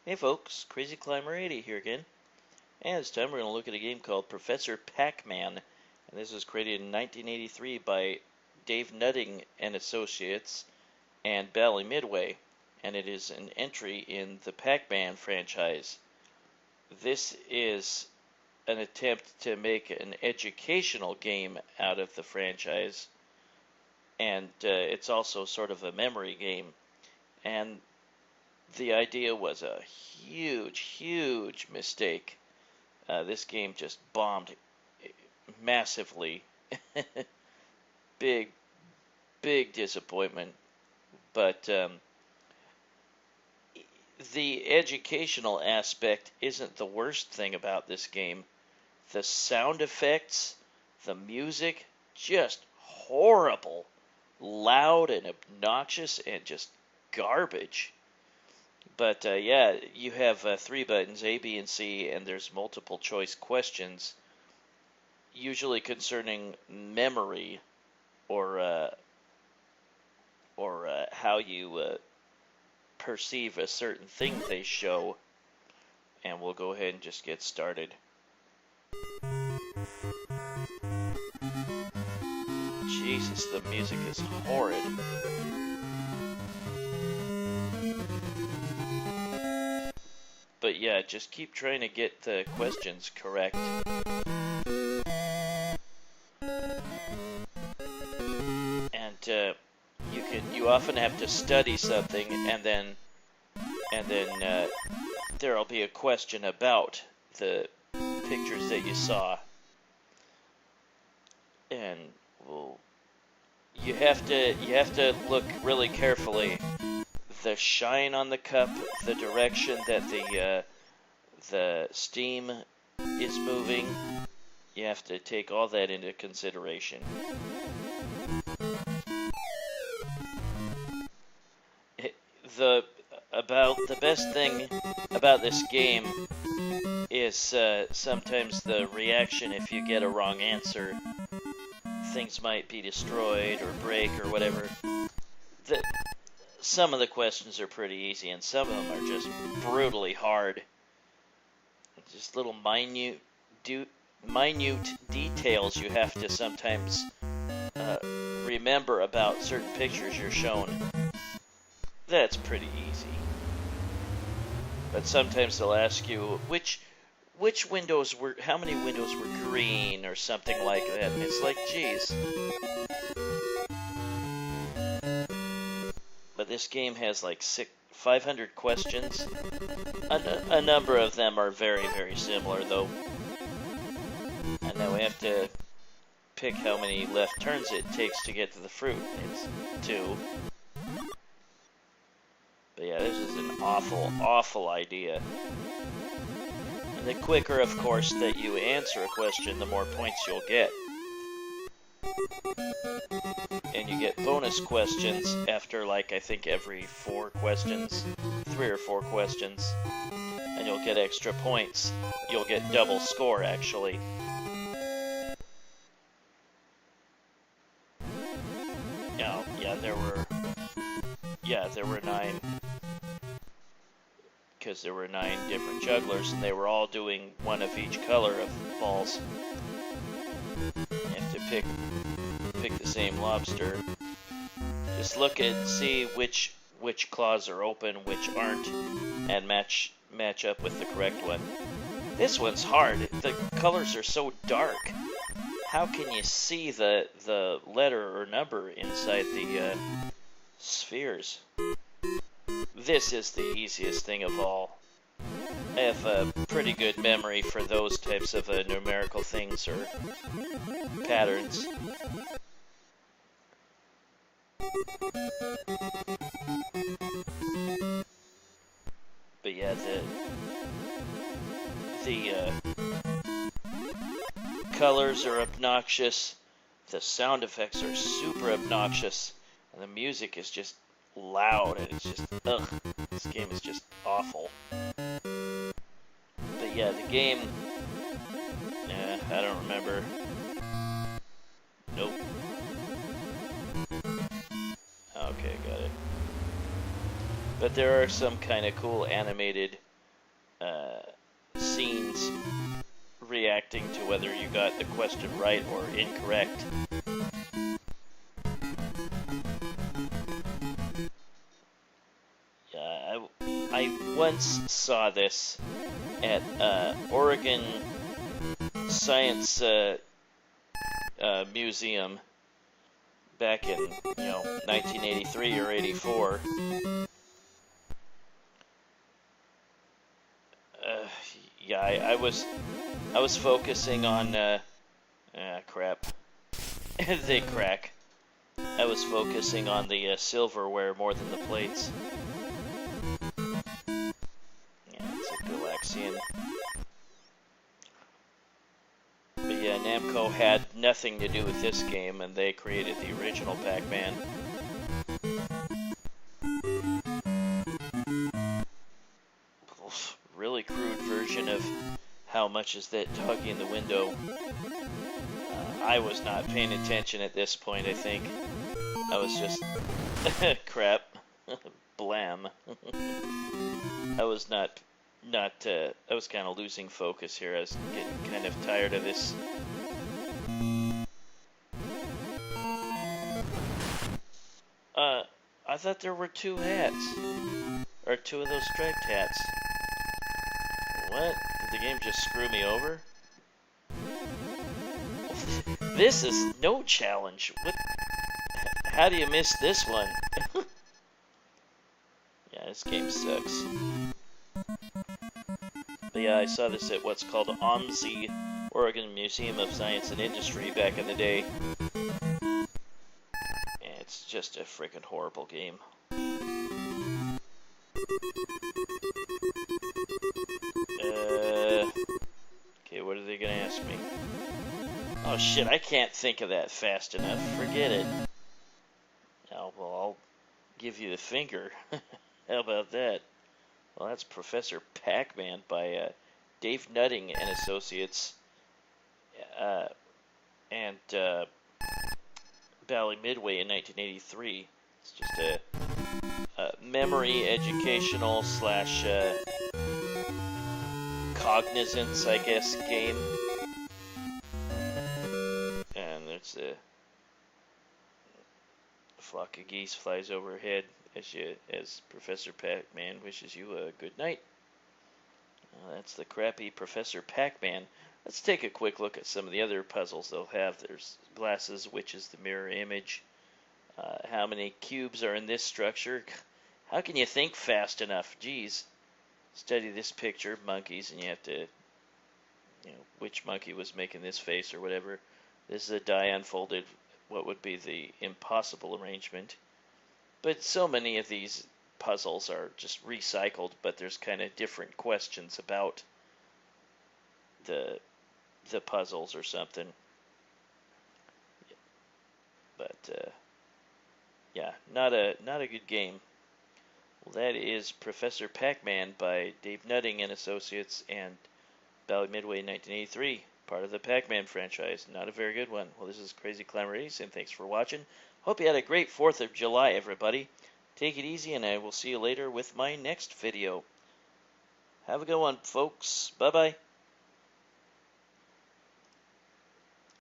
Hey folks, Crazy Climber 80 here again. And this time we're going to look at a game called Professor Pac-Man. And this was created in 1983 by Dave Nutting and Associates and Bally Midway. And it is an entry in the Pac-Man franchise. This is an attempt to make an educational game out of the franchise. And it's also sort of a memory game. And the idea was a huge mistake. This game just bombed massively. big disappointment. But the educational aspect isn't the worst thing about this game. The sound effects, the music, just horrible. Loud and obnoxious and just garbage. But yeah, you have 3 buttons, A, B, and C, and there's multiple choice questions, usually concerning memory or how you perceive a certain thing they show. And we'll go ahead and just get started. Jesus, the music is horrid. But yeah, just keep trying to get the questions correct. And you often have to study something, and then there'll be a question about the pictures that you saw. And well, you have to look really carefully. The shine on the cup, the direction that the steam is moving, you have to take all that into consideration. The best thing about this game is sometimes the reaction if you get a wrong answer. Things might be destroyed or break or whatever. Some of the questions are pretty easy, and some of them are just brutally hard. Just little minute details you have to sometimes remember about certain pictures you're shown. That's pretty easy. But sometimes they'll ask you which windows were, how many windows were green or something like that. And it's like, geez. But this game has like 500 questions. A number of them are very similar, though. And now we have to pick how many left turns it takes to get to the fruit. It's 2. But yeah, this is an awful idea. And the quicker, of course, that you answer a question, the more points you'll get. And you get bonus questions after, like, I think every 4 questions, 3 or 4 questions, and you'll get extra points. You'll get double score, actually. Oh, yeah, there were 9, because there were 9 different jugglers, and they were all doing one of each color of balls. You have to pick the same lobster. Just look and see which claws are open, which aren't, and match up with the correct one. This one's hard. The colors are so dark. How can you see the letter or number inside the spheres? This is the easiest thing of all. I have a pretty good memory for those types of numerical things or patterns. But yeah, the colors are obnoxious, the sound effects are super obnoxious, and the music is just loud, and it's just, ugh, this game is just awful. But yeah, the game, I don't remember. Nope. Okay, got it. But there are some kind of cool animated scenes reacting to whether you got the question right or incorrect. I once saw this at Oregon Science Museum back in 1983 or 84. Yeah, I was focusing on crap. They crack. I was focusing on the silverware more than the plates. Yeah, it's a Galaxian. But yeah, Namco had nothing to do with this game, and they created the original Pac-Man. Really crude version of how much is that doggy in the window. I was not paying attention at this point, I think. I was just... crap. Blam. I was I was kind of losing focus here. I was getting kind of tired of this. I thought there were two hats. Or two of those striped hats. What? Did the game just screw me over? This is no challenge. What? How do you miss this one? Yeah, this game sucks. But yeah, I saw this at what's called OMSI, Oregon Museum of Science and Industry, back in the day. And it's just a freaking horrible game. Okay, what are they gonna ask me? Oh shit, I can't think of that fast enough. Forget it. Oh, well, I'll give you the finger. How about that? Well, that's Professor Pac-Man by Dave Nutting and Associates, and Bally Midway in 1983. It's just a memory educational slash cognizance, I guess, game. And there's a flock of geese flies overhead as Professor Pac-Man wishes you a good night. That's the crappy Professor Pac-Man. Let's take a quick look at some of the other puzzles they'll have. There's glasses, which is the mirror image. How many cubes are in this structure? How can you think fast enough? Geez. Study this picture, monkeys, and you have to, which monkey was making this face or whatever. This is a die unfolded, what would be the impossible arrangement. But so many of these puzzles are just recycled, but there's kind of different questions about the puzzles or something. But yeah, not a good game. Well, that is Professor Pac-Man by Dave Nutting and Associates and Bally Midway 1983, part of the Pac-Man franchise. Not a very good one. Well, this is Crazy Climber 80, and thanks for watching. Hope you had a great 4th of July, everybody. Take it easy, and I will see you later with my next video. Have a good one, folks. Bye-bye.